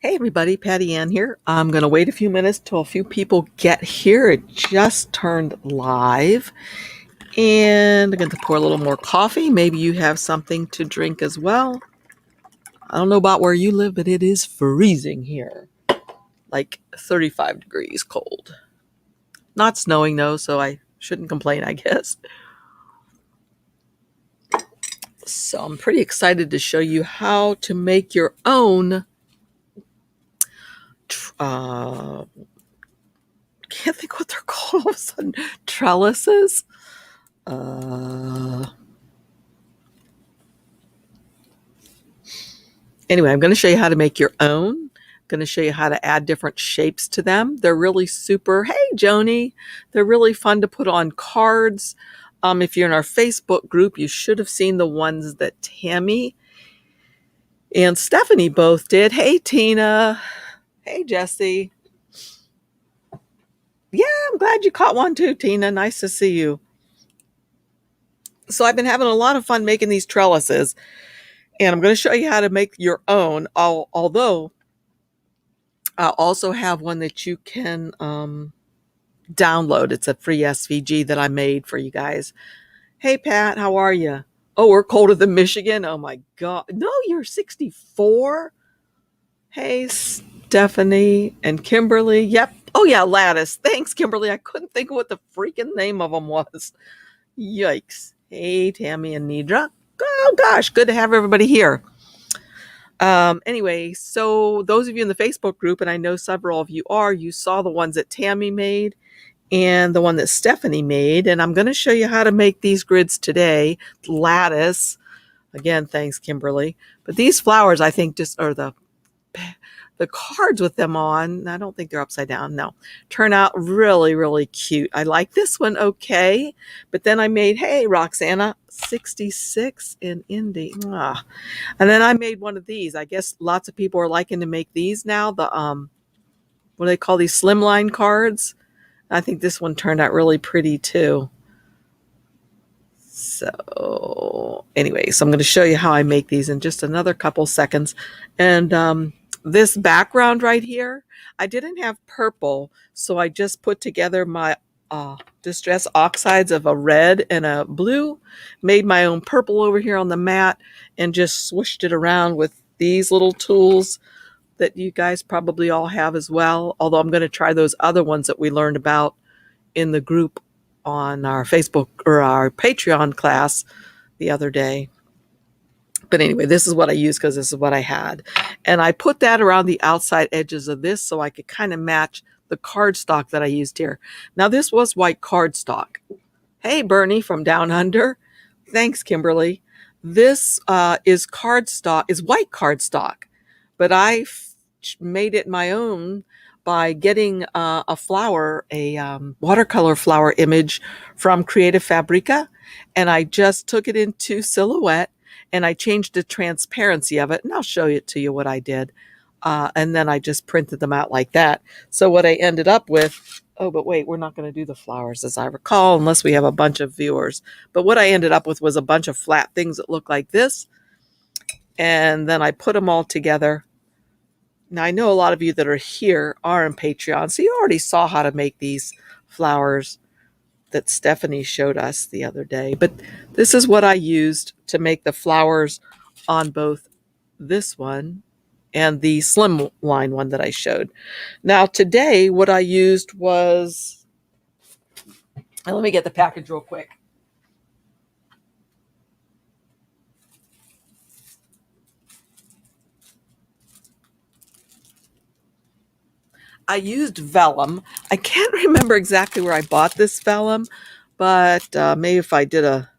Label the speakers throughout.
Speaker 1: Hey everybody, Patty Ann here. I'm going to wait a few minutes till a few people get here. It just turned live. And I'm going to pour a little more coffee. Maybe you have something to drink as well. I don't know about where you live, but it is freezing here. Like 35 degrees cold. Not snowing though, so I shouldn't complain, I guess. So I'm pretty excited to show you how to make your own can't think what they're called all of a sudden. Trellises. Anyway, I'm going to show you how to make your own. I'm going to show you how to add different shapes to them. They're really super. Hey, Joni. They're really fun to put on cards. If you're in our Facebook group, you should have seen the ones that Tammy and Stephanie both did. Hey, Tina. Hey, Jessie. Yeah, I'm glad you caught one too, Tina. Nice to see you. So I've been having a lot of fun making these trellises, and I'm going to show you how to make your own, although I also have one that you can download. It's a free SVG that I made for you guys. Hey, Pat, how are you? Oh, we're colder than Michigan? Oh, my God. No, you're 64? Hey, Stephanie and Kimberly. Yep. Oh, yeah, Lattice. Thanks, Kimberly. I couldn't think of what the freaking name of them was. Yikes. Hey, Tammy and Nidra. Oh, gosh, good to have everybody here. Anyway, so those of you in the Facebook group, and I know several of you are, you saw the ones that Tammy made and the one that Stephanie made. And I'm going to show you how to make these grids today. Lattice. Again, thanks, Kimberly. But these flowers, I think, just are the cards with them on. I don't think they're upside down. No, turn out really, really cute. I like this one. Okay. But then I made, hey, Roxana, 66 in Indy. And then I made one of these. I guess lots of people are liking to make these now. The, what do they call these? Slimline cards. I think this one turned out really pretty too. So anyway, so I'm going to show you how I make these in just another couple seconds. And, this background right here, I didn't have purple, so I just put together my distress oxides of a red and a blue, made my own purple over here on the mat, and just swooshed it around with these little tools that you guys probably all have as well, although I'm going to try those other ones that we learned about in the group on our Facebook or our Patreon class the other day. But anyway, this is what I used because this is what I had. And I put that around the outside edges of this so I could kind of match the cardstock that I used here. Now, this was white cardstock. Hey, Bernie from Down Under. Thanks, Kimberly. This is cardstock, is white cardstock. But I made it my own by getting a flower, a watercolor flower image from Creative Fabrica. And I just took it into Silhouette. And I changed the transparency of it, and I'll show it to you what I did. And then I just printed them out like that. So what I ended up with, oh, but wait, we're not going to do the flowers as I recall, unless we have a bunch of viewers. But what I ended up with was a bunch of flat things that look like this. And then I put them all together. Now, I know a lot of you that are here are in Patreon, so you already saw how to make these flowers that Stephanie showed us the other day. But this is what I used to make the flowers on both this one and the Slimline one that I showed. Now today what I used was, let me get the package real quick. I used vellum. I can't remember exactly where I bought this vellum, but maybe if I did a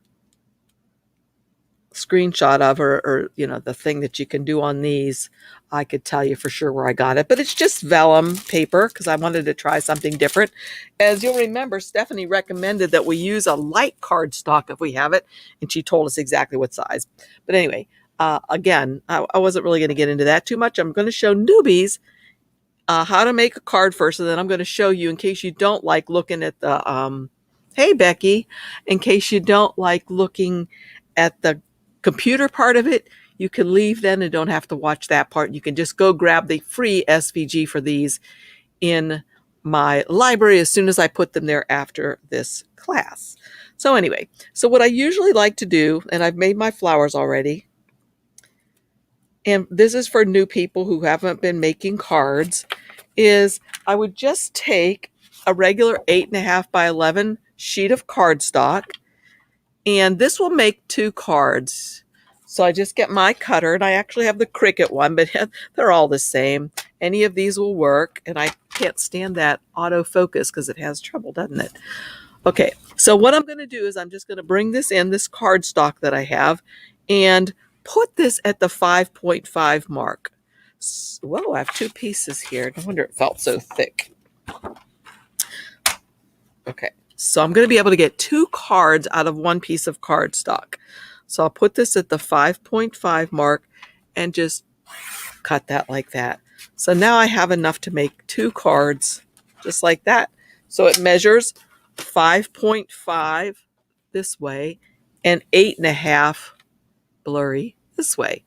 Speaker 1: screenshot of her, or you know, the thing that you can do on these, I could tell you for sure where I got it. But it's just vellum paper because I wanted to try something different. As you'll remember, Stephanie recommended that we use a light cardstock if we have it, and she told us exactly what size. But anyway, again, I wasn't really going to get into that too much. I'm going to show newbies how to make a card first, and then I'm going to show you, in case you don't like looking at the hey Becky, in case you don't like looking at the computer part of it, you can leave then and don't have to watch that part. You can just go grab the free SVG for these in my library as soon as I put them there after this class. So anyway, so what I usually like to do, and I've made my flowers already, and this is for new people who haven't been making cards, is I would just take a regular 8.5 by 11 sheet of cardstock, and this will make 2 cards. So I just get my cutter, and I actually have the Cricut one, but they're all the same. Any of these will work, and I can't stand that autofocus because it has trouble, doesn't it? Okay, so what I'm going to do is I'm just going to bring this in, this cardstock that I have, and put this at the 5.5 mark. Whoa, I have 2 pieces here. No wonder it felt so thick. Okay, so I'm going to be able to get 2 cards out of 1 piece of cardstock. So I'll put this at the 5.5 mark and just cut that like that. So now I have enough to make 2 cards just like that. So it measures 5.5 this way and 8.5 blurry this way.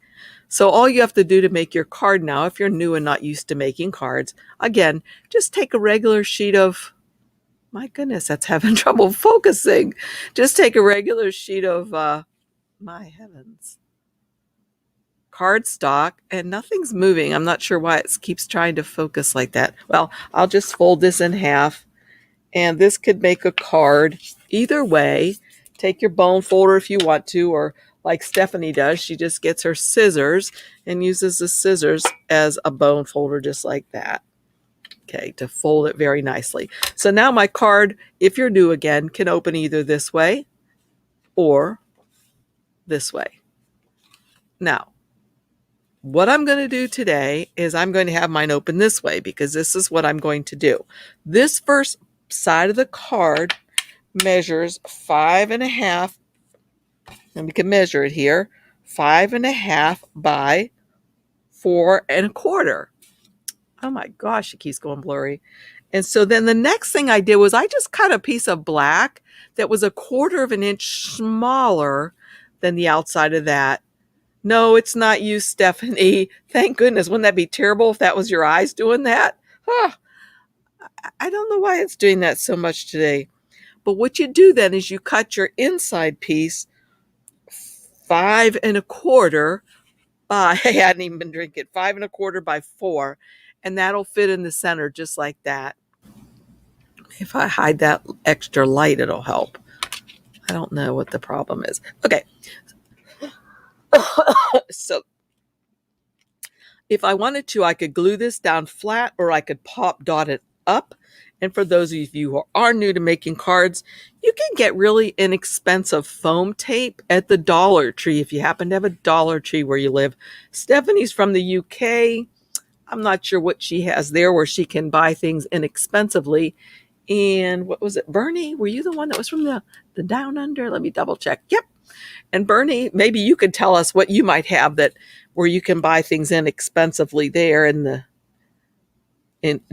Speaker 1: So all you have to do to make your card now, if you're new and not used to making cards, again, just take a regular sheet of, my goodness, that's having trouble focusing. Just take a regular sheet of, my heavens, cardstock, and nothing's moving. I'm not sure why it keeps trying to focus like that. Well, I'll just fold this in half, and this could make a card. Either way, take your bone folder if you want to, or like Stephanie does, she just gets her scissors and uses the scissors as a bone folder just like that. Okay, to fold it very nicely. So now my card, if you're new again, can open either this way or this way. Now, what I'm going to do today is I'm going to have mine open this way because this is what I'm going to do. This first side of the card measures 5.5, and we can measure it here, 5.5 by 4.25. Oh my gosh, it keeps going blurry. And so then the next thing I did was I just cut a piece of black that was 1/4 inch smaller than the outside of that. No, it's not you, Stephanie. Thank goodness. Wouldn't that be terrible if that was your eyes doing that? Huh. I don't know why it's doing that so much today. But what you do then is you cut your inside piece 5.25 by, I hadn't even been drinking, 5.25 by 4, and that'll fit in the center just like that. If I hide that extra light, it'll help. I don't know what the problem is. Okay. So if I wanted to, I could glue this down flat, or I could pop dot it up. And for those of you who are new to making cards, you can get really inexpensive foam tape at the Dollar Tree if you happen to have a Dollar Tree where you live. Stephanie's from the UK. I'm not sure what she has there where she can buy things inexpensively. And what was it, Bernie? Were you the one that was from the Down Under? Let me double check. Yep. And Bernie, maybe you could tell us what you might have that where you can buy things inexpensively there in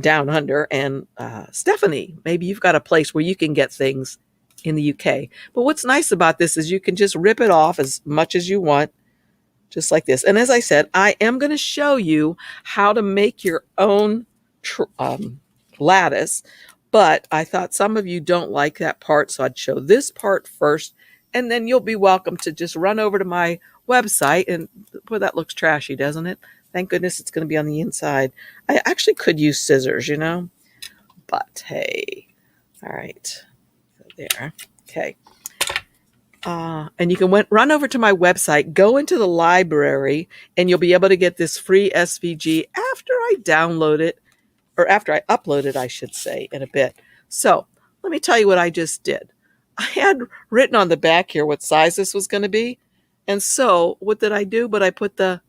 Speaker 1: Down Under. And Stephanie, maybe you've got a place where you can get things in the UK. But what's nice about this is you can just rip it off as much as you want, just like this. And as I said, I am going to show you how to make your own lattice, but I thought some of you don't like that part, so I'd show this part first, and then you'll be welcome to just run over to my website. And boy, that looks trashy, doesn't it? Thank goodness it's going to be on the inside. I actually could use scissors, you know, but hey, all right, so there, okay. And you can run over to my website, go into the library, and you'll be able to get this free SVG after I download it, or after I upload it, I should say, in a bit. So let me tell you what I just did. I had written on the back here what size this was going to be. And so what did I do? But I put the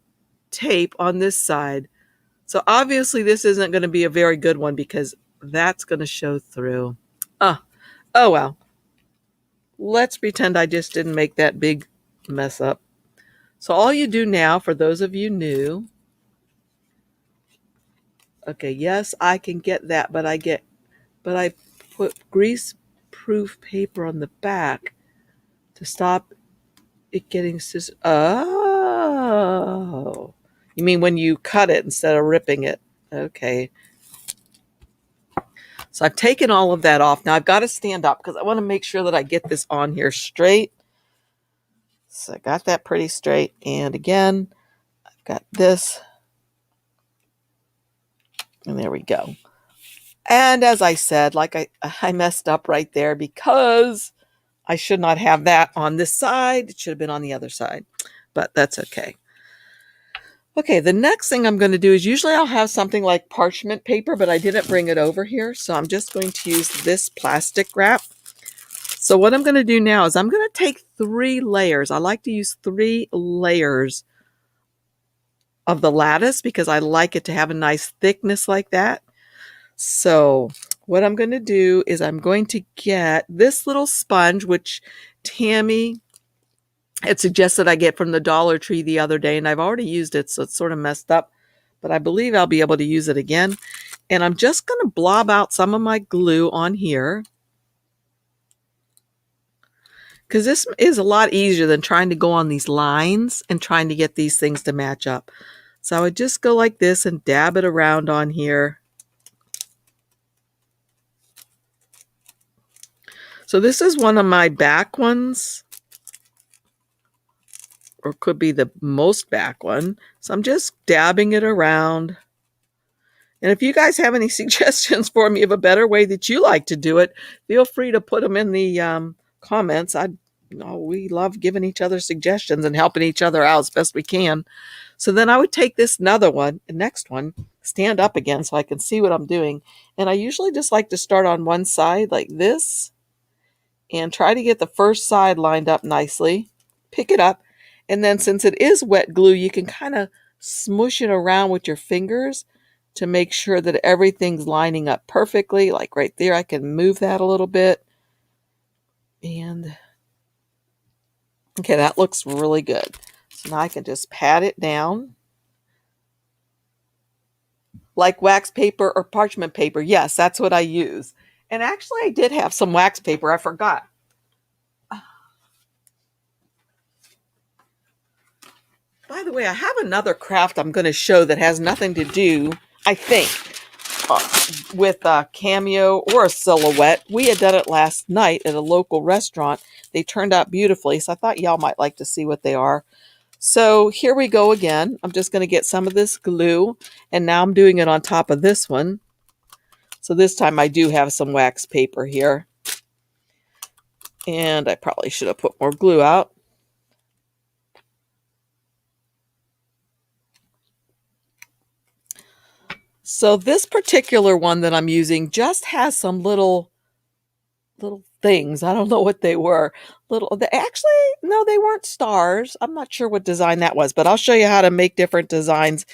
Speaker 1: tape on this side. So obviously this isn't going to be a very good one because that's going to show through. Oh well. Let's pretend I just didn't make that big mess up. So all you do now, for those of you new, okay, yes, I can get that, but I put grease-proof paper on the back to stop it getting scissors. Oh, you mean when you cut it instead of ripping it? Okay. So I've taken all of that off. Now I've got to stand up because I want to make sure that I get this on here straight. So I got that pretty straight. And again, I've got this. And there we go. And as I said, like I messed up right there because I should not have that on this side. It should have been on the other side, but that's okay. Okay, the next thing I'm going to do is usually I'll have something like parchment paper, but I didn't bring it over here. So I'm just going to use this plastic wrap. So what I'm going to do now is I'm going to take 3 layers. I like to use 3 layers of the lattice because I like it to have a nice thickness like that. So what I'm going to do is I'm going to get this little sponge, which Tammy had suggested I get from the Dollar Tree the other day, and I've already used it, so it's sort of messed up, but I believe I'll be able to use it again. And I'm just going to blob out some of my glue on here, because this is a lot easier than trying to go on these lines and trying to get these things to match up. So I would just go like this and dab it around on here. So this is one of my back ones, or could be the most back one. So I'm just dabbing it around. And if you guys have any suggestions for me of a better way that you like to do it, feel free to put them in the comments. We love giving each other suggestions and helping each other out as best we can. So then I would take this the next one, stand up again so I can see what I'm doing. And I usually just like to start on one side like this and try to get the first side lined up nicely. Pick it up. And then since it is wet glue, you can kind of smush it around with your fingers to make sure that everything's lining up perfectly. Like right there, I can move that a little bit. And okay, that looks really good. So now I can just pat it down. Like wax paper or parchment paper. Yes, that's what I use. And actually, I did have some wax paper. I forgot. By the way, I have another craft I'm going to show that has nothing to do, I think, with a cameo or a silhouette. We had done it last night at a local restaurant. They turned out beautifully, so I thought y'all might like to see what they are. So here we go again. I'm just going to get some of this glue, and now I'm doing it on top of this one. So this time I do have some wax paper here. And I probably should have put more glue out. So this particular one that I'm using just has some little things. I don't know what they were. Actually, no, they weren't stars. I'm not sure what design that was, but I'll show you how to make different designs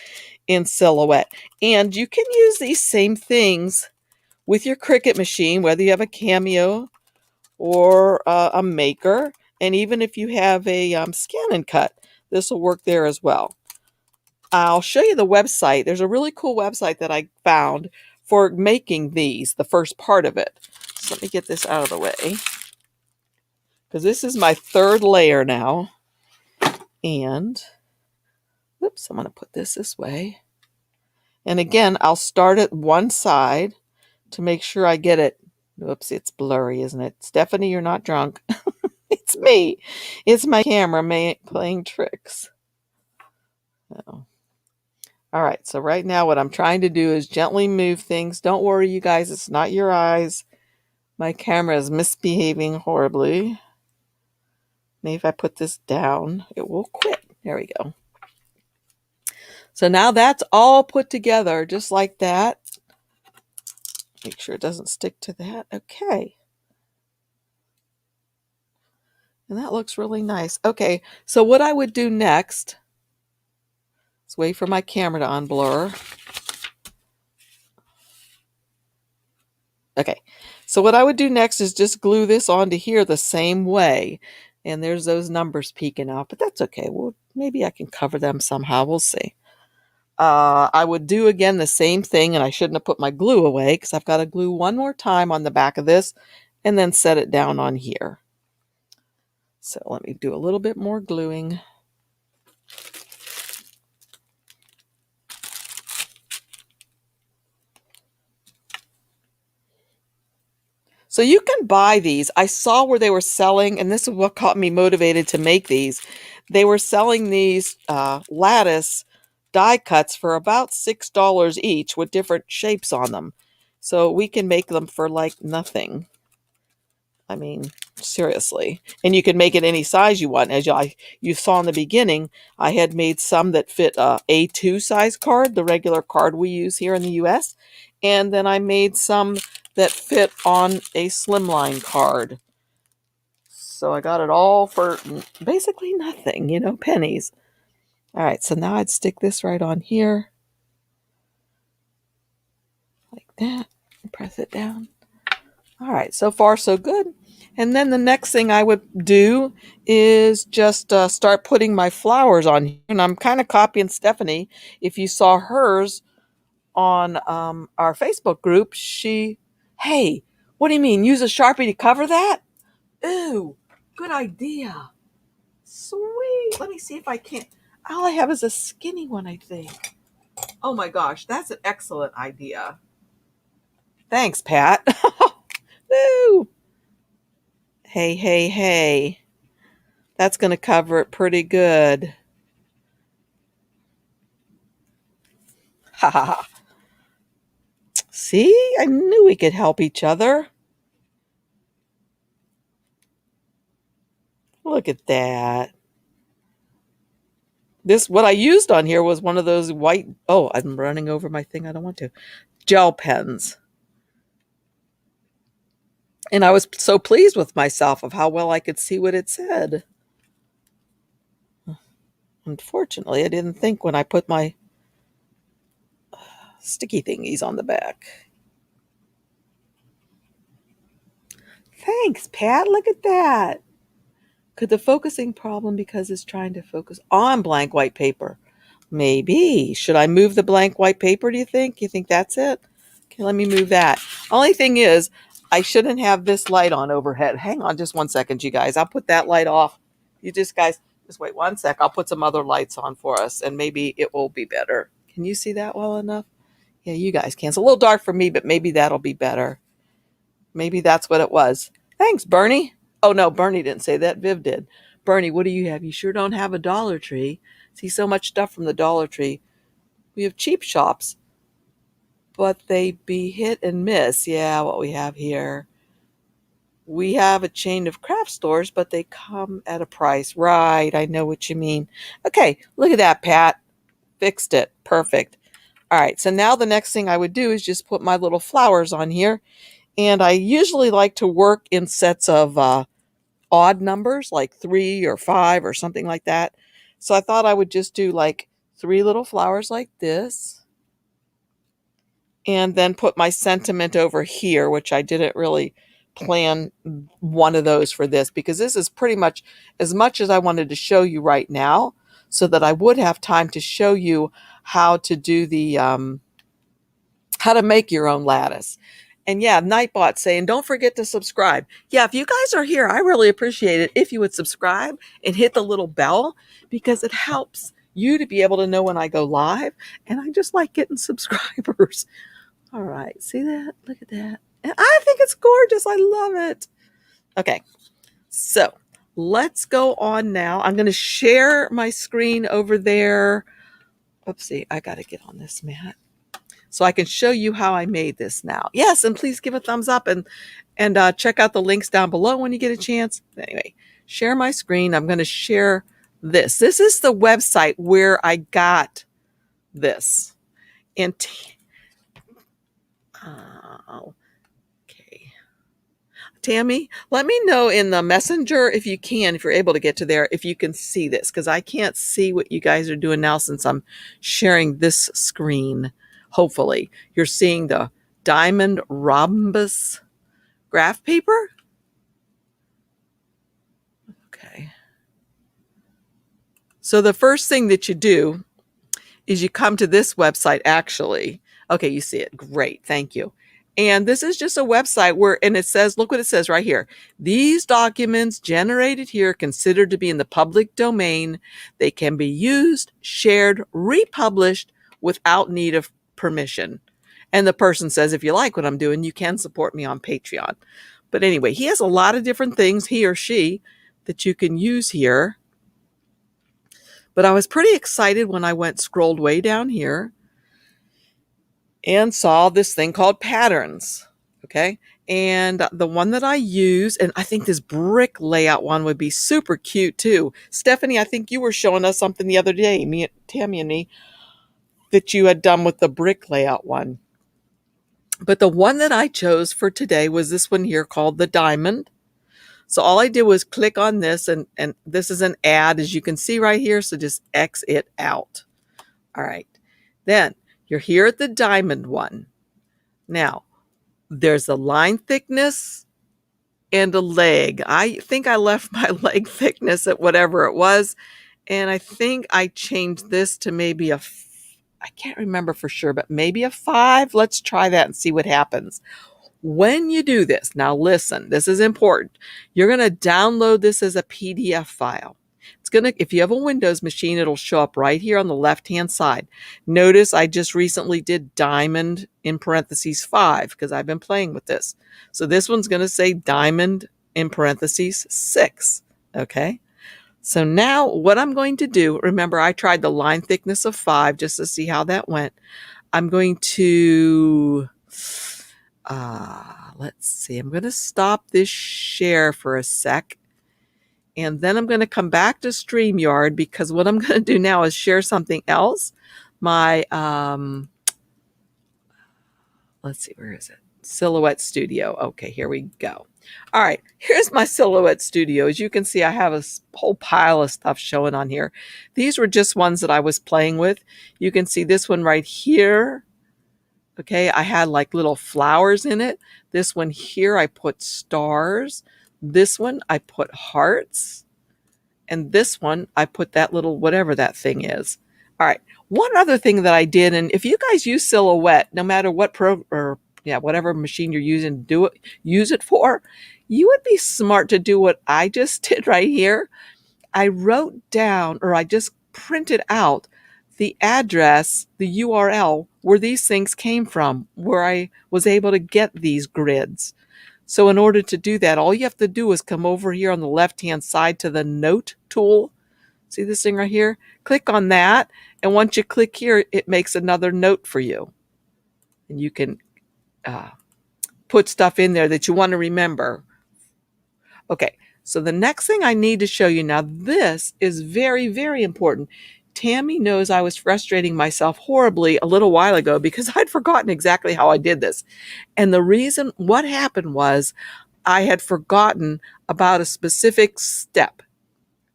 Speaker 1: in Silhouette. And you can use these same things with your Cricut machine, whether you have a Cameo or a Maker. And even if you have a Scan and Cut, this will work there as well. I'll show you the website. There's a really cool website that I found for making these, the first part of it. So let me get this out of the way, because this is my 3rd layer now. And, oops, I'm going to put this way. And again, I'll start at one side to make sure I get it. Oops, it's blurry, isn't it? Stephanie, you're not drunk. It's me. It's my camera playing tricks. Oh. All right, so right now what I'm trying to do is gently move things. Don't worry, you guys, it's not your eyes. My camera is misbehaving horribly. Maybe if I put this down, it will quit. There we go. So now that's all put together just like that. Make sure it doesn't stick to that. Okay. And that looks really nice. Okay, so what I would do next, let's wait for my camera to unblur. Okay, so what I would do next is just glue this onto here the same way. And there's those numbers peeking out, but that's okay. Well, maybe I can cover them somehow. We'll see. I would do again the same thing, and I shouldn't have put my glue away because I've got to glue one more time on the back of this and then set it down on here. So let me do a little bit more gluing. So you can buy these. I saw where they were selling, and this is what got me motivated to make these. They were selling these lattice die cuts for about $6 each with different shapes on them. So we can make them for like nothing. I mean, seriously. And you can make it any size you want. As you saw in the beginning, I had made some that fit a A2 size card, the regular card we use here in the US. And then I made some that fit on a Slimline card. So I got it all for basically nothing, you know, pennies. All right, so now I'd stick this right on here. Like that. And press it down. All right, so far so good. And then the next thing I would do is just start putting my flowers on here. And I'm kind of copying Stephanie. If you saw hers on our Facebook group, hey, what do you mean? Use a Sharpie to cover that? Ooh, good idea. Sweet. Let me see if I can. All I have is a skinny one, I think. Oh my gosh, that's an excellent idea. Thanks, Pat. Woo. Hey, hey, hey. That's going to cover it pretty good. Ha ha ha. See? I knew we could help each other. Look at that. What I used on here was one of those white, oh, I'm running over my thing. I don't want to. Gel pens. And I was so pleased with myself of how well I could see what it said. Unfortunately, I didn't think when I put my sticky thingies on the back. Thanks, Pat. Look at that. Could the focusing problem because it's trying to focus on blank white paper? Maybe. Should I move the blank white paper, do you think? You think that's it? Okay, let me move that. Only thing is, I shouldn't have this light on overhead. Hang on just 1 second, you guys. I'll put that light off. You guys, just wait 1 sec. I'll put some other lights on for us, and maybe it will be better. Can you see that well enough? Yeah, you guys can. It's a little dark for me, but maybe that'll be better. Maybe that's what it was. Thanks, Bernie. Oh, no, Bernie didn't say that. Viv did. Bernie, what do you have? You sure don't have a Dollar Tree. See so much stuff from the Dollar Tree. We have cheap shops, but they be hit and miss. Yeah, what we have here. We have a chain of craft stores, but they come at a price. Right, I know what you mean. Okay, look at that, Pat. Fixed it. Perfect. All right, so now the next thing I would do is just put my little flowers on here. And I usually like to work in sets of odd numbers, like 3 or 5 or something like that. So I thought I would just do like 3 little flowers like this. And then put my sentiment over here, which I didn't really plan one of those for this, because this is pretty much as I wanted to show you right now, so that I would have time to show you how to do the, how to make your own lattice. And yeah, Nightbot saying, don't forget to subscribe. Yeah, if you guys are here, I really appreciate it if you would subscribe and hit the little bell, because it helps you to be able to know when I go live. And I just like getting subscribers. All right, see that? Look at that. And I think it's gorgeous. I love it. Okay, so let's go on now. I'm going to share my screen over there. Oopsie, I got to get on this mat so I can show you how I made this now. Yes, and please give a thumbs up and check out the links down below when you get a chance. Anyway, share my screen. I'm going to share this. This is the website where I got this. And okay. Tammy, let me know in the messenger if you can, if you're able to get to there, if you can see this, because I can't see what you guys are doing now since I'm sharing this screen. Hopefully you're seeing the diamond rhombus graph paper. Okay. So the first thing that you do is you come to this website actually. Okay, you see it. Great. Thank you. And this is just a website where, and it says, look what it says right here. These documents generated here considered to be in the public domain. They can be used, shared, republished without need of permission. And the person says, if you like what I'm doing, you can support me on Patreon. But anyway, he has a lot of different things, he or she, that you can use here. But I was pretty excited when I scrolled way down here and saw this thing called patterns. Okay. And the one that I use, and I think this brick layout one would be super cute too. Stephanie, I think you were showing us something the other day, Tammy and me, that you had done with the brick layout one. But the one that I chose for today was this one here called the diamond. So all I did was click on this, and this is an ad, as you can see right here. So just X it out. All right. Then you're here at the diamond one. Now, there's a line thickness and a leg. I think I left my leg thickness at whatever it was. And I think I changed this to maybe I can't remember for sure, but maybe a 5. Let's try that and see what happens. When you do this, now listen, this is important. You're going to download this as a PDF file. It's going to, if you have a Windows machine, it'll show up right here on the left-hand side. Notice I just recently did diamond in parentheses 5 because I've been playing with this. So this one's going to say diamond in parentheses 6. Okay. So now what I'm going to do, remember I tried the line thickness of 5 just to see how that went. I'm going to, let's see, I'm going to stop this share for a sec. And then I'm going to come back to StreamYard because what I'm going to do now is share something else. My, let's see, where is it? Silhouette Studio. Okay, here we go. All right, here's my Silhouette Studio. As you can see, I have a whole pile of stuff showing on here. These were just ones that I was playing with. You can see this one right here. Okay, I had like little flowers in it. This one here, I put stars. This one, I put hearts. And this one, I put that little whatever that thing is. All right, one other thing that I did, and if you guys use Silhouette, no matter what whatever machine you're using, use it for, you would be smart to do what I just did right here. I wrote down, or I just printed out the address, the URL where these things came from, where I was able to get these grids. So in order to do that, all you have to do is come over here on the left-hand side to the note tool. See this thing right here? Click on that. And once you click here, it makes another note for you. And you can put stuff in there that you want to remember. Okay, so the next thing I need to show you now, this is very, very important. Tammy knows I was frustrating myself horribly a little while ago because I'd forgotten exactly how I did this. And the reason, what happened was I had forgotten about a specific step.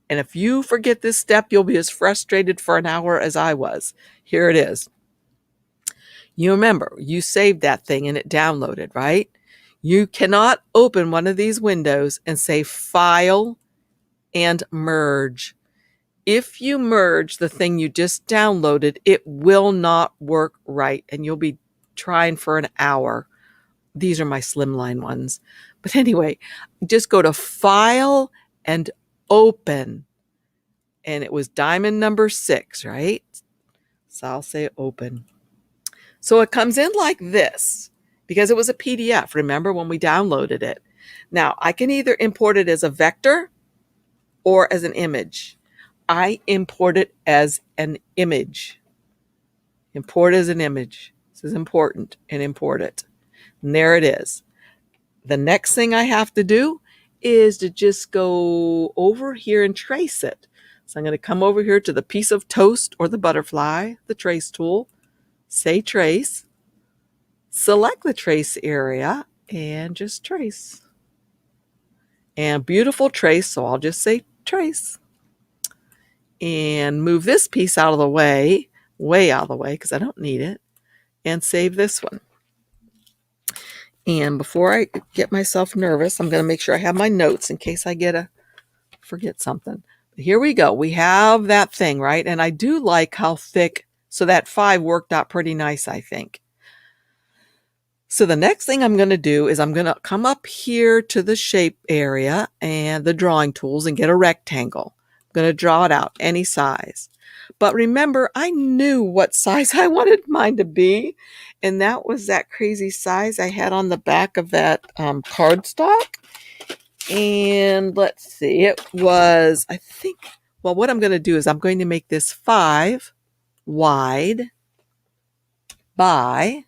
Speaker 1: And if you forget this step, you'll be as frustrated for an hour as I was. Here it is. You remember, you saved that thing and it downloaded, right? You cannot open one of these windows and say File and Merge. If you merge the thing you just downloaded, it will not work right, and you'll be trying for an hour. These are my Slimline ones. But anyway, just go to File and Open. And it was diamond number 6, right? So I'll say Open. So it comes in like this because it was a PDF. Remember when we downloaded it? Now, I can either import it as a vector or as an image. I import it as an image. Import as an image. This is important, and import it. And there it is. The next thing I have to do is to just go over here and trace it. So I'm going to come over here to the piece of toast or the butterfly, the trace tool, say trace, select the trace area, and just trace. And beautiful trace, so I'll just say trace. And move this piece out of the way, way out of the way, because I don't need it, and save this one. And before I get myself nervous, I'm going to make sure I have my notes in case I forget something. But here we go. We have that thing, right? And I do like how thick, so that 5 worked out pretty nice, I think. So the next thing I'm going to do is I'm going to come up here to the shape area and the drawing tools and get a rectangle. I'm going to draw it out any size. But remember, I knew what size I wanted mine to be, and that was that crazy size I had on the back of that cardstock. And let's see, it was, I think, well, what I'm going to do is I'm going to make this 5 wide by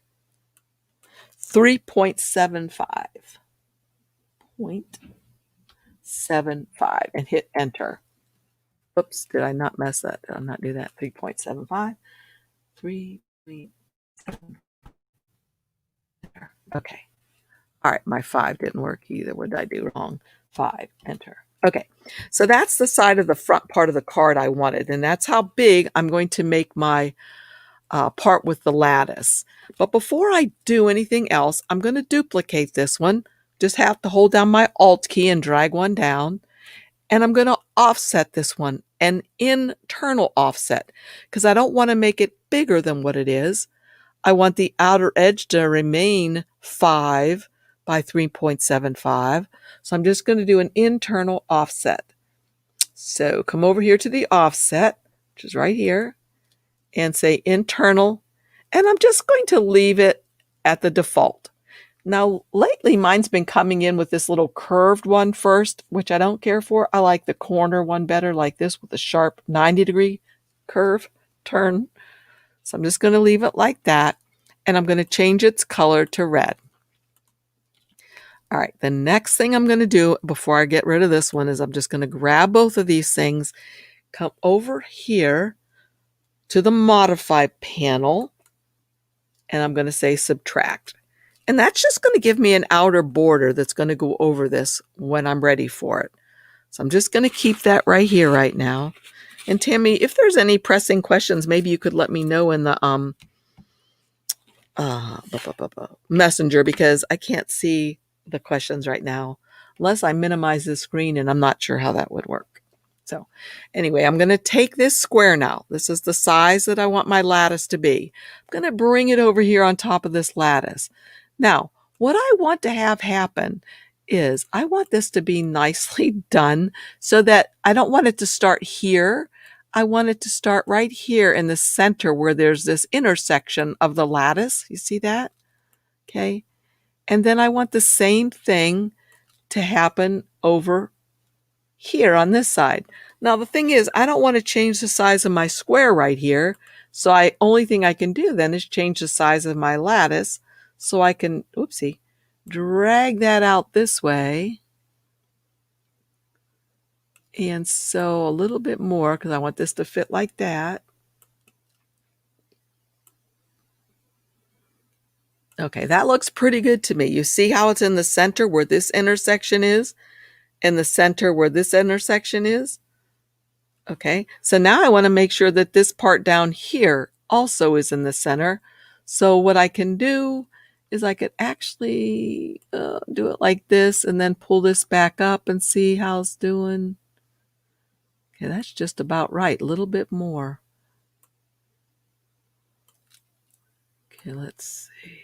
Speaker 1: 3.75. 0.75 and hit enter. Oops, did I not mess that? Did I not do that? 3.75. 3.7. Okay. All right, my 5 didn't work either. What did I do wrong? 5, enter. Okay, so that's the side of the front part of the card I wanted, and that's how big I'm going to make my part with the lattice. But before I do anything else, I'm going to duplicate this one. Just have to hold down my Alt key and drag one down. And I'm going to offset this one, an internal offset, because I don't want to make it bigger than what it is. I want the outer edge to remain 5 by 3.75. So I'm just going to do an internal offset. So come over here to the offset, which is right here, and say internal. And I'm just going to leave it at the default. Now, lately, mine's been coming in with this little curved one first, which I don't care for. I like the corner one better, like this with a sharp 90-degree curve turn. So I'm just going to leave it like that, and I'm going to change its color to red. All right, the next thing I'm going to do before I get rid of this one is I'm just going to grab both of these things, come over here to the Modify panel, and I'm going to say Subtract. And that's just going to give me an outer border that's going to go over this when I'm ready for it. So I'm just going to keep that right here right now. And Tammy, if there's any pressing questions, maybe you could let me know in the messenger, because I can't see the questions right now unless I minimize the screen, and I'm not sure how that would work. So anyway, I'm going to take this square now. This is the size that I want my lattice to be. I'm going to bring it over here on top of this lattice. Now, what I want to have happen is I want this to be nicely done so that I don't want it to start here. I want it to start right here in the center where there's this intersection of the lattice. You see that? Okay. And then I want the same thing to happen over here on this side. Now, the thing is, I don't want to change the size of my square right here. So only thing I can do then is change the size of my lattice. So I can, oopsie, drag that out this way. And so a little bit more, because I want this to fit like that. Okay, that looks pretty good to me. You see how it's in the center where this intersection is, and the center where this intersection is? Okay, so now I want to make sure that this part down here also is in the center. So what I can do is I could actually do it like this and then pull this back up and see how it's doing. Okay, that's just about right. A little bit more. Okay, let's see.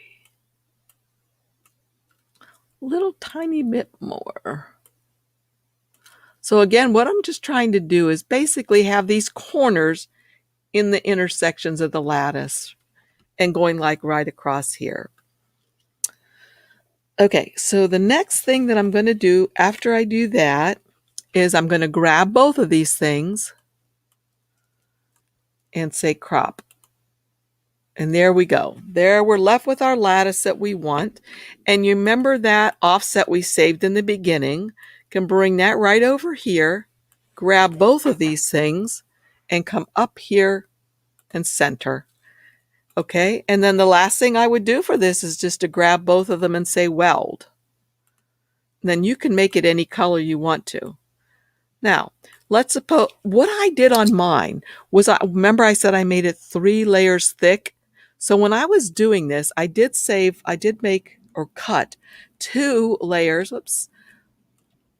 Speaker 1: A little tiny bit more. So again, what I'm just trying to do is basically have these corners in the intersections of the lattice and going like right across here. Okay, so the next thing that I'm going to do after I do that is I'm going to grab both of these things and say crop. And there we go. There we're left with our lattice that we want. And you remember that offset we saved in the beginning. Can bring that right over here, grab both of these things, and come up here and center. Okay, and then the last thing I would do for this is just to grab both of them and say weld. Then you can make it any color you want to. Now, let's suppose what I did on mine was, remember I said I made it 3 layers thick. So when I was doing this, I did make or cut 2 layers. Whoops.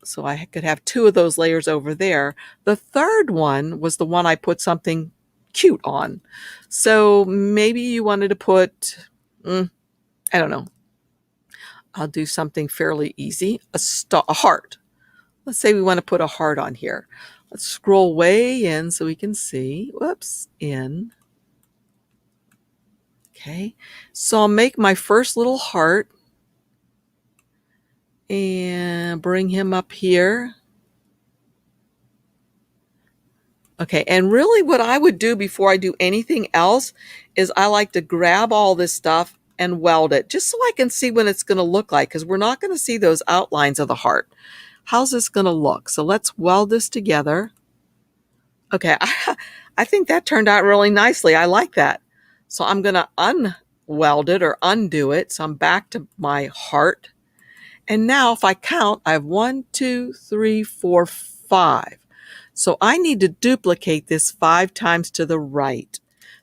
Speaker 1: So I could have 2 of those layers over there. The third one was the one I put something cute on. So maybe you wanted to put, I don't know. I'll do something fairly easy. A heart. Let's say we want to put a heart on here. Let's scroll way in so we can see. Whoops, in. Okay, so I'll make my first little heart and bring him up here. Okay, and really what I would do before I do anything else is I like to grab all this stuff and weld it just so I can see what it's going to look like, because we're not going to see those outlines of the heart. How's this going to look? So let's weld this together. Okay, I think that turned out really nicely. I like that. So I'm going to unweld it or undo it. So I'm back to my heart. And now if I count, I have 1, 2, 3, 4, 5. So I need to duplicate this 5 times to the right.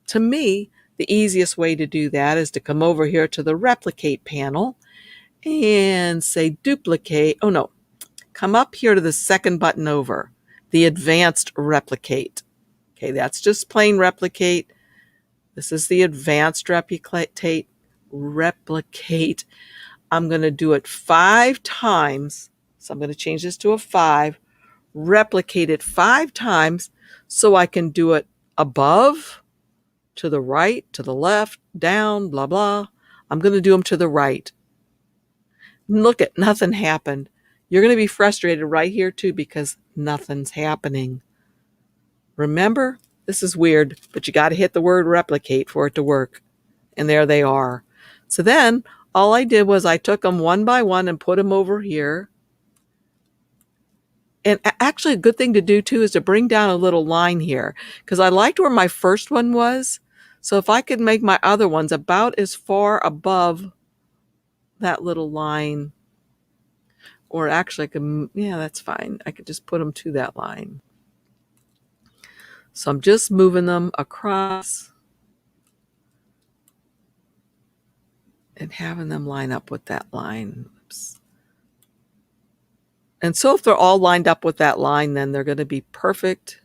Speaker 1: To me, the easiest way to do that is to come over here to the replicate panel and say duplicate. Oh no, come up here to the second button over, the advanced replicate. Okay, that's just plain replicate. This is the advanced replicate. I'm going to do it 5 times. So I'm going to change this to a 5. Replicate it 5 times so I can do it above, to the right, to the left, down, blah, blah. I'm going to do them to the right. Look at, nothing happened. You're going to be frustrated right here too because nothing's happening. Remember, this is weird, but you got to hit the word replicate for it to work. And there they are. So then all I did was I took them one by one and put them over here. And actually a good thing to do too is to bring down a little line here, because I liked where my first one was. So if I could make my other ones about as far above that little line, or actually I could, yeah, that's fine. I could just put them to that line. So I'm just moving them across and having them line up with that line. Oops. And so if they're all lined up with that line, then they're going to be perfect.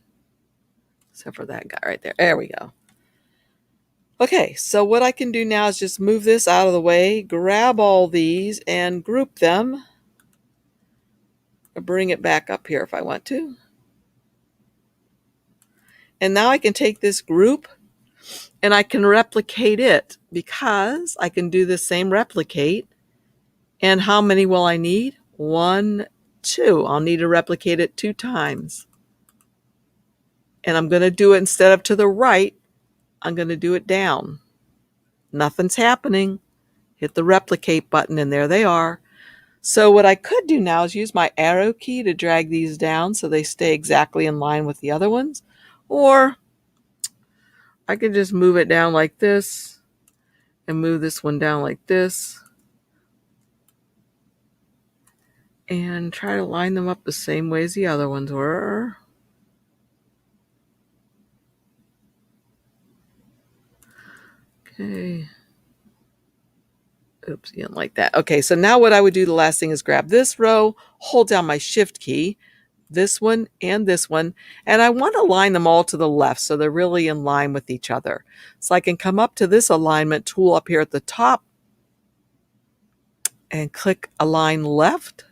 Speaker 1: Except for that guy right there. There we go. Okay, so what I can do now is just move this out of the way, grab all these and group them. Or bring it back up here if I want to. And now I can take this group and I can replicate it, because I can do the same replicate. And how many will I need? 1, 2. I'll need to replicate it 2 times. And I'm going to do it, instead of to the right, I'm going to do it down. Nothing's happening. Hit the replicate button and there they are. So what I could do now is use my arrow key to drag these down so they stay exactly in line with the other ones. Or I could just move it down like this and move this one down like this. And try to line them up the same way as the other ones were. Okay. Oops, you didn't like that. Okay, so now what I would do, the last thing is grab this row, hold down my shift key, this one, and I want to line them all to the left so they're really in line with each other. So I can come up to this alignment tool up here at the top and click Align Left,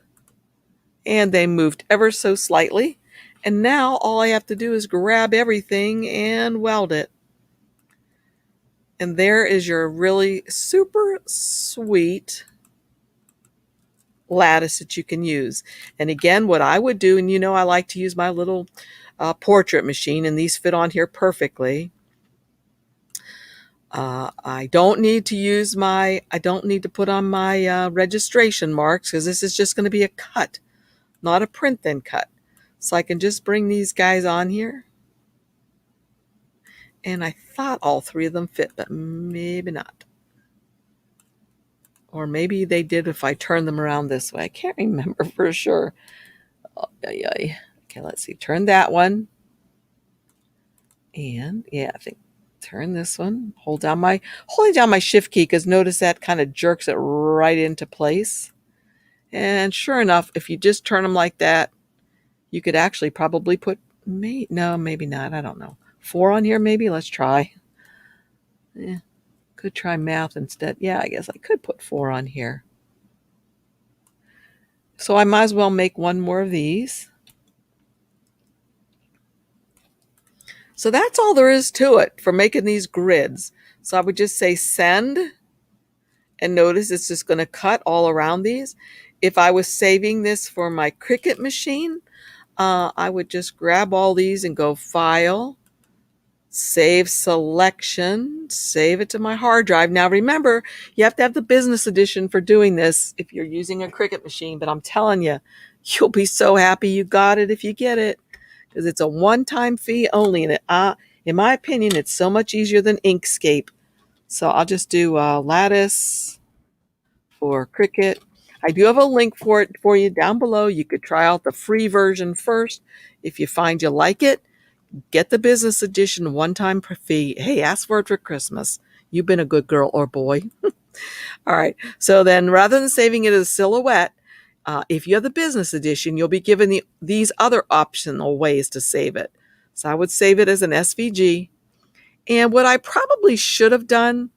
Speaker 1: and they moved ever so slightly. And now all I have to do is grab everything and weld it. And there is your really super sweet lattice that you can use. And again, what I would do, and you know I like to use my little portrait machine, and these fit on here perfectly. I don't need to put on my registration marks, because this is just going to be a cut, not a print then cut. So I can just bring these guys on here. And I thought all 3 of them fit, but maybe not. Or maybe they did if I turn them around this way. I can't remember for sure. Oh, okay, let's see. Turn that one. And yeah, I think turn this one. Holding down my shift key, because notice that kind of jerks it right into place. And sure enough, if you just turn them like that, you could actually probably put, no, maybe not. I don't know. 4 on here maybe. Let's try. Could try math instead. Yeah, I guess I could put 4 on here. So I might as well make one more of these. So that's all there is to it for making these grids. So I would just say send, and notice it's just going to cut all around these. If I was saving this for my Cricut machine, I would just grab all these and go File, Save Selection, save it to my hard drive. Now remember, you have to have the business edition for doing this if you're using a Cricut machine, but I'm telling you, you'll be so happy you got it if you get it, because it's a one-time fee only, and in my opinion, it's so much easier than Inkscape. So I'll just do Lattice for Cricut. I do have a link for it for you down below. You could try out the free version first. If you find you like it, get the business edition one-time fee. Hey, ask for it for Christmas. You've been a good girl or boy. All right. So then rather than saving it as a silhouette, if you have the business edition, you'll be given these other optional ways to save it. So I would save it as an SVG. And what I probably should have done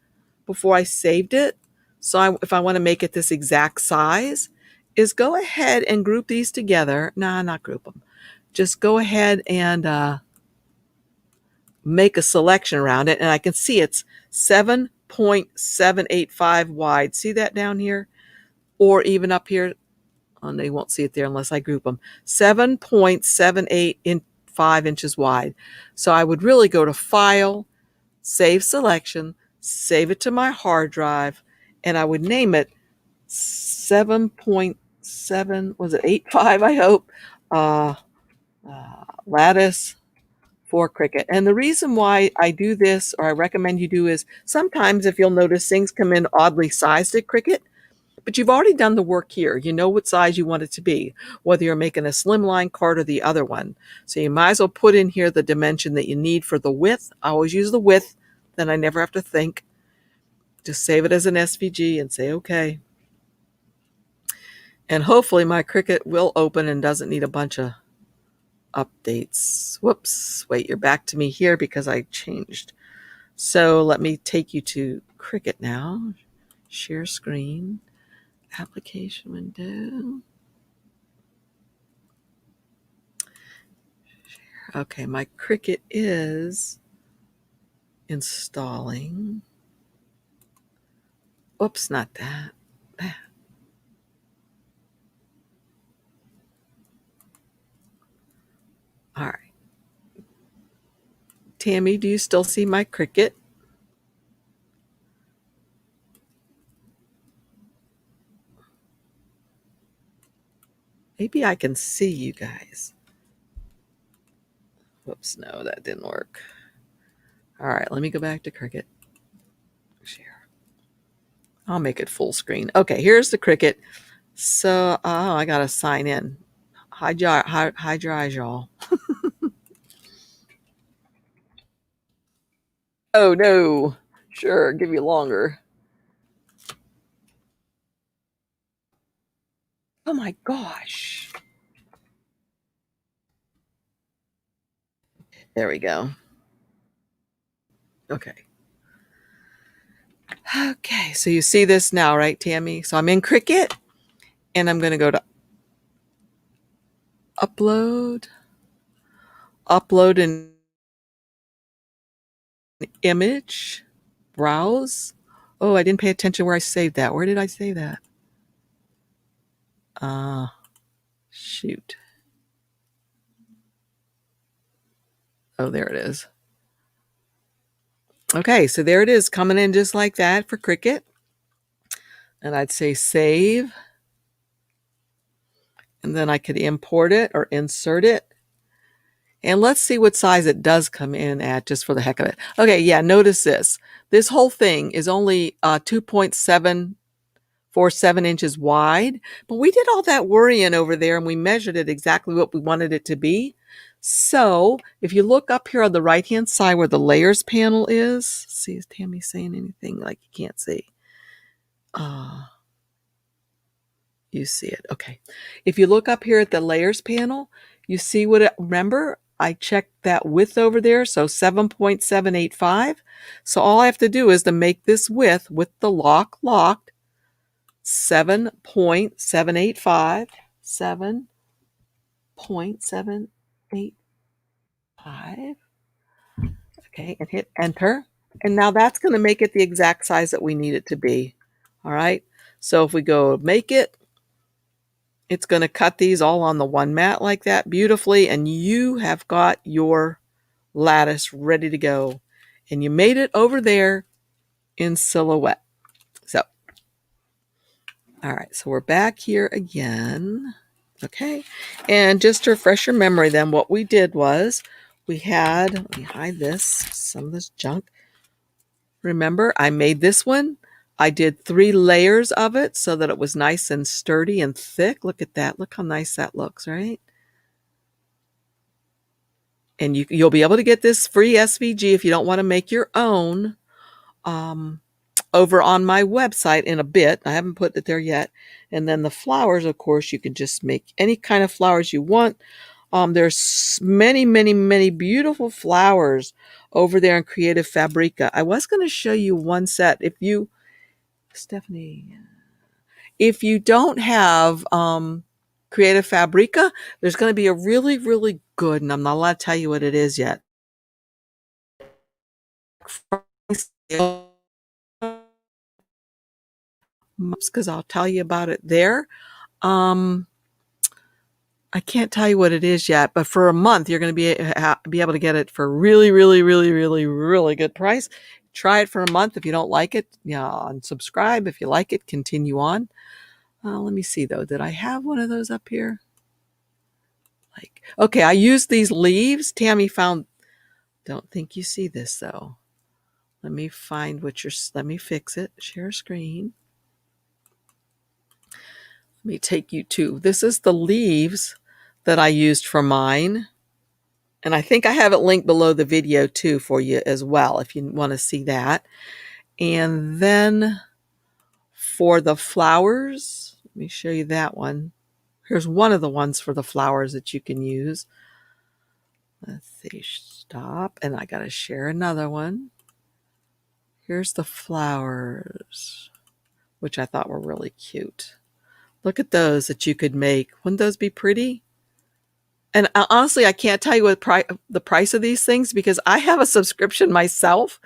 Speaker 1: before I saved it, if I want to make it this exact size, is go ahead and group these together. Nah, not group them. Just go ahead and make a selection around it. And I can see it's 7.785 wide. See that down here? Or even up here. Oh, they won't see it there unless I group them. 7.785 inches wide. So I would really go to File, Save Selection, save it to my hard drive, and I would name it 7.7, was it 85, I hope, Lattice for Cricut. And the reason why I do this, or I recommend you do, is sometimes if you'll notice things come in oddly sized at Cricut, but you've already done the work here. You know what size you want it to be, whether you're making a slimline card or the other one. So you might as well put in here the dimension that you need for the width. I always use the width, then I never have to think. Just save it as an SVG and say okay. And hopefully my Cricut will open and doesn't need a bunch of updates. Whoops, wait, you're back to me here because I changed. So let me take you to Cricut now. Share screen. Application window. Okay, my Cricut is installing. Oops, not that. That. All right. Tammy, do you still see my Cricut? Maybe I can see you guys. Whoops, no, that didn't work. All right, let me go back to Cricut. Share. I'll make it full screen. Okay, here's the Cricut. So, I got to sign in. Hide your eyes, y'all. Oh, no. Sure, give you longer. Oh, my gosh. There we go. Okay. Okay, so you see this now, right, Tammy? So I'm in Cricut, and I'm going to go to Upload an image, Browse. Oh, I didn't pay attention where I saved that. Where did I save that? Shoot. Oh, there it is. Okay, so there it is, coming in just like that for Cricut. And I'd say save. And then I could import it or insert it. And let's see what size it does come in at, just for the heck of it. Okay, yeah, notice this. This whole thing is only 2.747 inches wide. But we did all that worrying over there, and we measured it exactly what we wanted it to be. So if you look up here on the right-hand side where the layers panel is, see, is Tammy saying anything like you can't see? You see it. Okay. If you look up here at the layers panel, you see remember, I checked that width over there, so 7.785. So all I have to do is to make this width with the locked 7.785, 7.785. Okay, and hit enter. And now that's going to make it the exact size that we need it to be. All right. So if we go make it, it's going to cut these all on the one mat like that beautifully. And you have got your lattice ready to go. And you made it over there in silhouette. So, all right. So we're back here again. Okay. And just to refresh your memory then, what we did was we had, let me hide this, some of this junk. Remember, I made this one. I did 3 layers of it so that it was nice and sturdy and thick. Look at that. Look how nice that looks, right? And you'll be able to get this free SVG if you don't want to make your own over on my website in a bit. I haven't put it there yet. And then the flowers, of course, you can just make any kind of flowers you want. There's many, many, many beautiful flowers over there in Creative Fabrica. I was going to show you one set. If you, Stephanie, if you don't have Creative Fabrica, there's going to be a really, really good, and I'm not allowed to tell you what it is yet, because I'll tell you about it there. I can't tell you what it is yet, but for a month, you're going to be able to get it for really, really, really, really, really good price. Try it for a month. If you don't like it, unsubscribe. If you like it, continue on. Let me see though. Did I have one of those up here? Okay, I used these leaves. Tammy found. Don't think you see this though. Let me find let me fix it. Share screen. Let me take you to. This is the leaves that I used for mine. And I think I have it linked below the video too for you as well if you want to see that. And then for the flowers, let me show you that one. Here's one of the ones for the flowers that you can use. Let's see, stop. And I got to share another one. Here's the flowers, which I thought were really cute. Look at those that you could make. Wouldn't those be pretty? And honestly, I can't tell you what the price of these things because I have a subscription myself,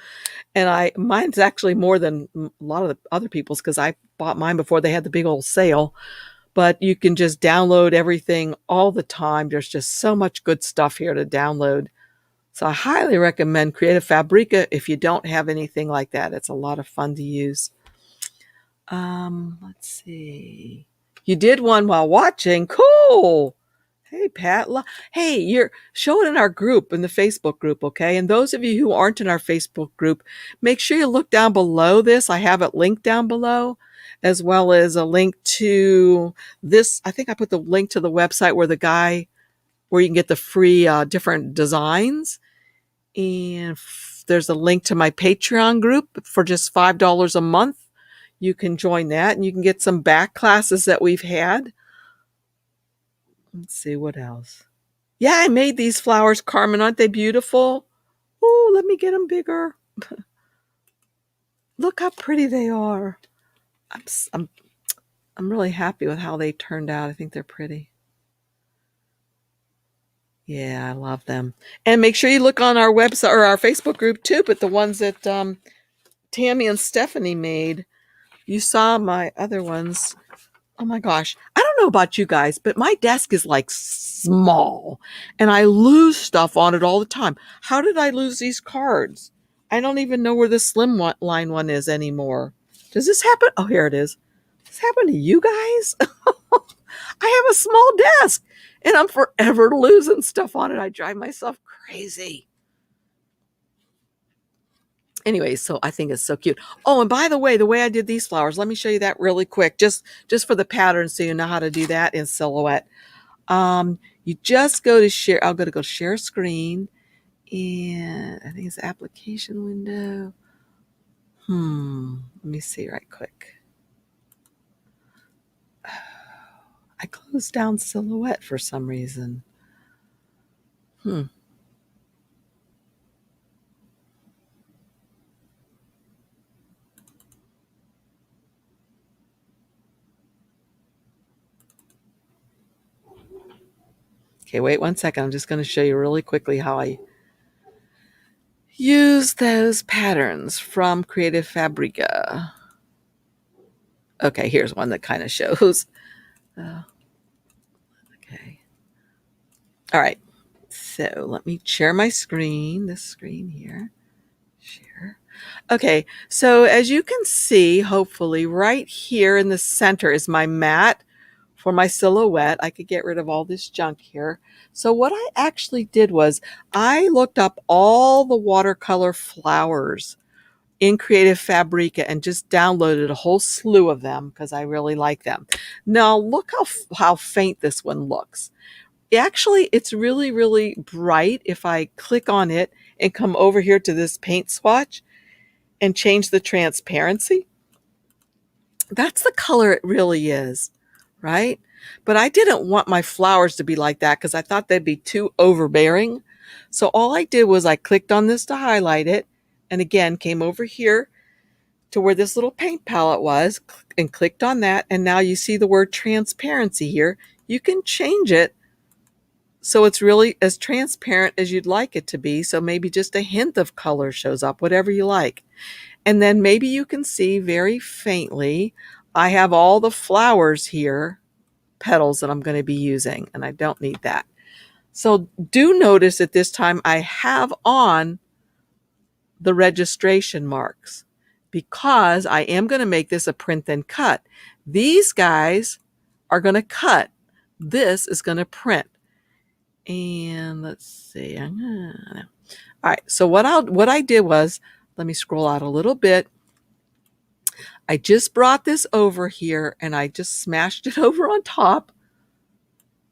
Speaker 1: and mine's actually more than a lot of the other people's because I bought mine before they had the big old sale. But you can just download everything all the time. There's just so much good stuff here to download. So I highly recommend Creative Fabrica if you don't have anything like that. It's a lot of fun to use. Let's see. You did one while watching. Cool. Hey, Pat. Hey, show it in our group, in the Facebook group, okay? And those of you who aren't in our Facebook group, make sure you look down below this. I have it linked down below, as well as a link to this. I think I put the link to the website where you can get the free different designs. And there's a link to my Patreon group for just $5 a month. You can join that, and you can get some back classes that we've had. Let's see what else. Yeah, I made these flowers, Carmen. Aren't they beautiful? Oh, let me get them bigger. Look how pretty they are. I'm really happy with how they turned out. I think they're pretty. Yeah, I love them. And make sure you look on our website or our Facebook group too, but the ones that Tammy and Stephanie made. You saw my other ones. Oh my gosh. I don't know about you guys, but my desk is like small and I lose stuff on it all the time. How did I lose these cards? I don't even know where the Slimline one is anymore. Does this happen? Oh, here it is. Does this happen to you guys? I have a small desk and I'm forever losing stuff on it. I drive myself crazy. Anyway, so I think it's so cute. Oh, and by the way I did these flowers, let me show you that really quick, just for the pattern so you know how to do that in Silhouette. You just go to share. I'm going to go share screen, and I think it's application window. Let me see right quick. I closed down Silhouette for some reason. Okay, wait one second. I'm just going to show you really quickly how I use those patterns from Creative Fabrica. Okay, here's one that kind of shows. Okay. All right. So let me share my screen, this screen here. Share. Okay, so as you can see, hopefully right here in the center is my mat for my silhouette. I could get rid of all this junk here. So what I actually did was I looked up all the watercolor flowers in Creative Fabrica and just downloaded a whole slew of them because I really like them. Now look how faint this one looks. Actually, it's really, really bright. If I click on it and come over here to this paint swatch and change the transparency, that's the color it really is, right? But I didn't want my flowers to be like that because I thought they'd be too overbearing. So all I did was I clicked on this to highlight it, and again came over here to where this little paint palette was and clicked on that, and now you see the word transparency here. You can change it so it's really as transparent as you'd like it to be. So maybe just a hint of color shows up, whatever you like. And then maybe you can see very faintly, I have all the flowers here, petals that I'm going to be using, and I don't need that. So do notice at this time I have on the registration marks because I am going to make this a print and cut. These guys are going to cut. This is going to print. And let's see. All right. So what I did was, let me scroll out a little bit. I just brought this over here and I just smashed it over on top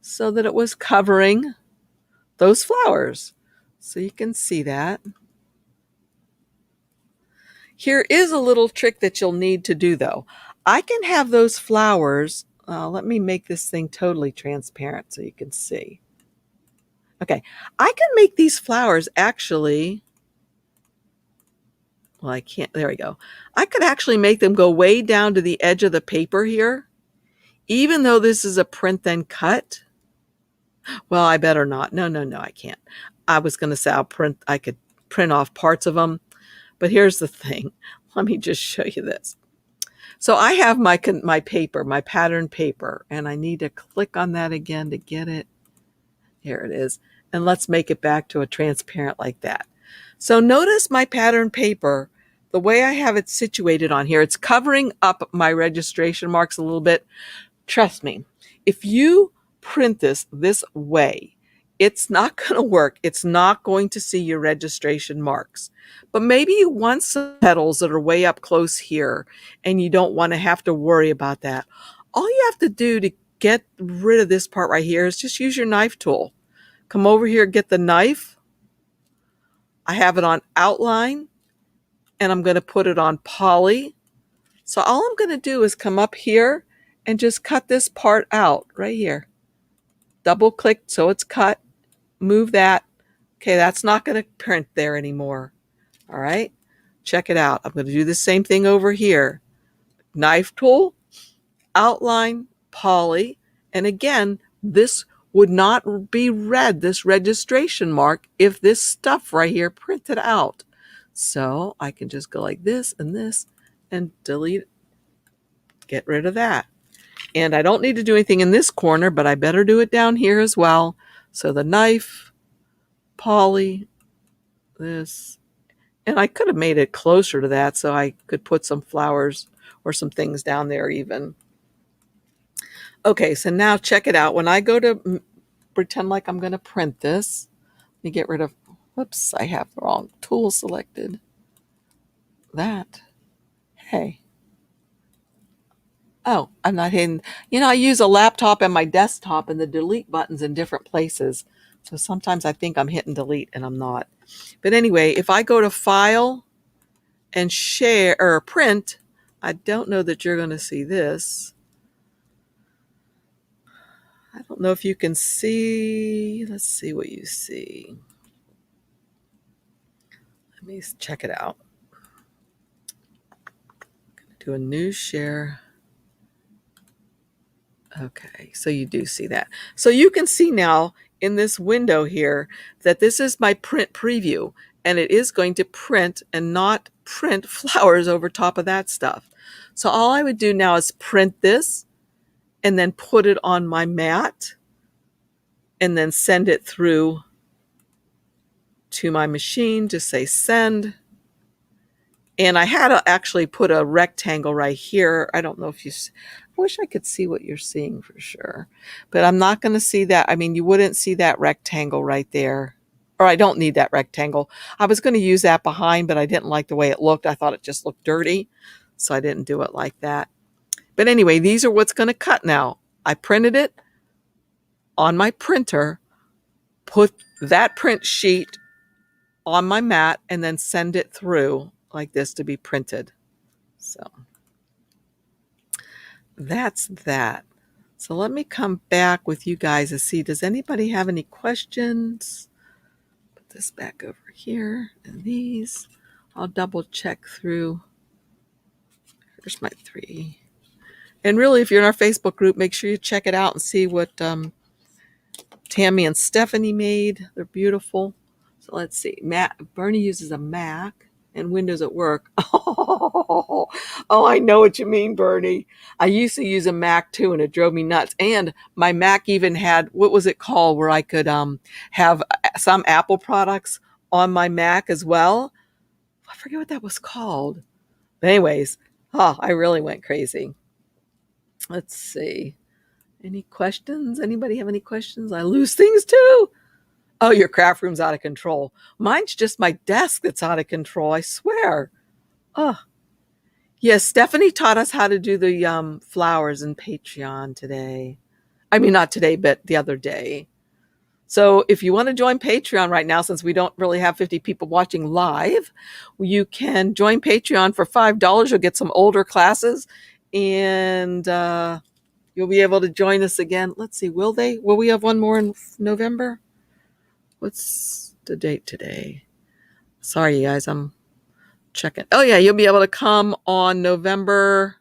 Speaker 1: so that it was covering those flowers. So you can see that. Here is a little trick that you'll need to do though. I can have those flowers. Let me make this thing totally transparent so you can see. Okay, I can make these flowers actually, well, I can't, there we go. I could actually make them go way down to the edge of the paper here, even though this is a print then cut. Well, I better not. No, I can't. I was going to say I could print off parts of them, but here's the thing. Let me just show you this. So I have my paper, my pattern paper, and I need to click on that again to get it. Here it is. And let's make it back to a transparent like that. So notice my pattern paper, the way I have it situated on here, it's covering up my registration marks a little bit. Trust me, if you print this way, it's not going to work. It's not going to see your registration marks. But maybe you want some petals that are way up close here and you don't want to have to worry about that. All you have to do to get rid of this part right here is just use your knife tool. Come over here, get the knife. I have it on outline and I'm going to put it on poly. So all I'm going to do is come up here and just cut this part out right here. Double click so it's cut. Move that. Okay, that's not going to print there anymore. All right, check it out. I'm going to do the same thing over here. Knife tool, outline, poly, and again, this would not be read, this registration mark, if this stuff right here printed out. So I can just go like this and delete, get rid of that. And I don't need to do anything in this corner, but I better do it down here as well. So the knife, poly, this, and I could have made it closer to that so I could put some flowers or some things down there even. Okay, so now check it out. When I go to pretend like I'm going to print this, let me get rid of, whoops, I have the wrong tool selected. That. Hey. Oh, I'm not hitting, I use a laptop and my desktop and the delete buttons in different places. So sometimes I think I'm hitting delete and I'm not. But anyway, if I go to File and Share or Print, I don't know that you're going to see this. I don't know if you can see. Let's see what you see. Let me check it out. Do a new share. Okay, so you do see that. So you can see now in this window here that this is my print preview. and it is going to print and not print flowers over top of that stuff. So all I would do now is print this and then put it on my mat and then send it through to my machine. Just say send. And I had to actually put a rectangle right here. I don't know if you, I wish I could see what you're seeing for sure, but I'm not going to see that. I mean, you wouldn't see that rectangle right there, or I don't need that rectangle. I was going to use that behind, but I didn't like the way it looked. I thought it just looked dirty, so I didn't do it like that. But anyway, these are what's going to cut now. I printed it on my printer, put that print sheet on my mat, and then send it through like this to be printed. So that's that. So let me come back with you guys to see, does anybody have any questions? Put this back over here, and these I'll double check through. Here's my 3. And really, if you're in our Facebook group, make sure you check it out and see what Tammy and Stephanie made. They're beautiful. So let's see. Bernie uses a Mac and Windows at work. Oh, I know what you mean, Bernie. I used to use a Mac too, and it drove me nuts. And my Mac even had, what was it called, where I could have some Apple products on my Mac as well. I forget what that was called. But anyways, I really went crazy. Let's see. Any questions? Anybody have any questions? I lose things too. Oh, your craft room's out of control. Mine's just my desk that's out of control, I swear. Oh, yes, Stephanie taught us how to do the flowers in Patreon today. I mean, not today, but the other day. So if you want to join Patreon right now, since we don't really have 50 people watching live, you can join Patreon for $5. You'll get some older classes, and you'll be able to join us again. Let's see, will we have one more in November? What's the date today? Sorry, you guys, I'm checking. Oh, yeah, you'll be able to come on November.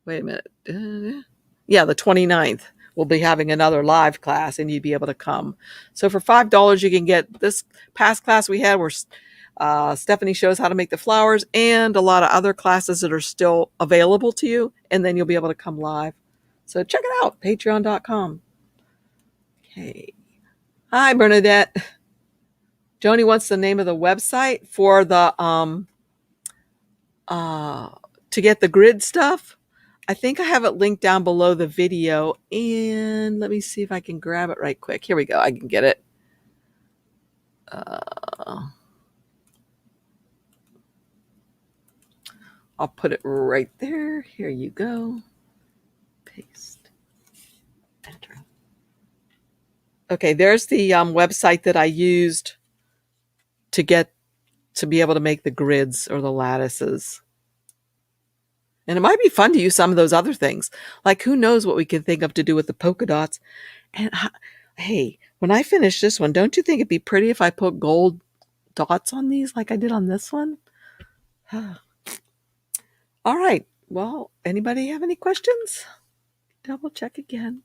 Speaker 1: Wait a minute. Yeah, the 29th. We'll be having another live class, and you'd be able to come. So for $5, you can get this past class we had where Stephanie shows how to make the flowers, and a lot of other classes that are still available to you, and then you'll be able to come live. So check it out, patreon.com. Okay. Hi, Bernadette. Joni wants the name of the website for the to get the grid stuff. I think I have it linked down below the video, and let me see if I can grab it right quick. Here we go. I can get it. I'll put it right there. Here you go. Paste. Enter. Okay, there's the website that I used to be able to make the grids or the lattices. And it might be fun to use some of those other things. Like, who knows what we can think of to do with the polka dots. And hey, when I finish this one, don't you think it'd be pretty if I put gold dots on these like I did on this one? All right. Well, anybody have any questions? Double check again.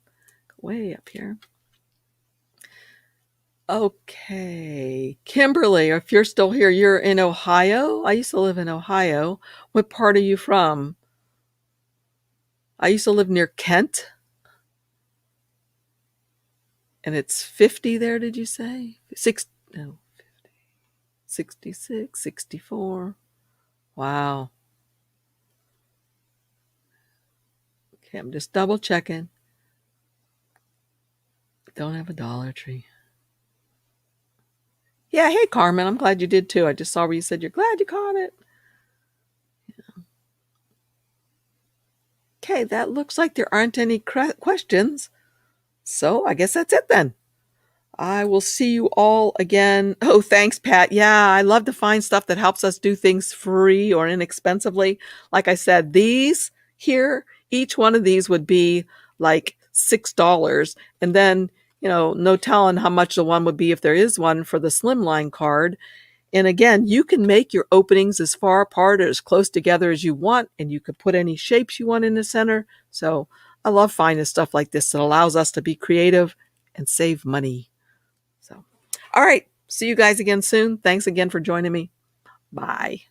Speaker 1: Way up here. Okay. Kimberly, if you're still here, you're in Ohio? I used to live in Ohio. What part are you from? I used to live near Kent. And it's 50 there, did you say? 50, 66, 64. Wow. Okay, I'm just double checking. Don't have a Dollar Tree. Yeah, hey, Carmen, I'm glad you did too. I just saw where you said you're glad you caught it. Yeah. Okay, that looks like there aren't any questions. So I guess that's it then. I will see you all again. Oh, thanks, Pat. Yeah, I love to find stuff that helps us do things free or inexpensively. Like I said, these here, each one of these would be like $6. And then, no telling how much the one would be if there is one for the Slimline card. And again, you can make your openings as far apart or as close together as you want, and you can put any shapes you want in the center. So I love finding stuff like this that allows us to be creative and save money. So, all right. See you guys again soon. Thanks again for joining me. Bye.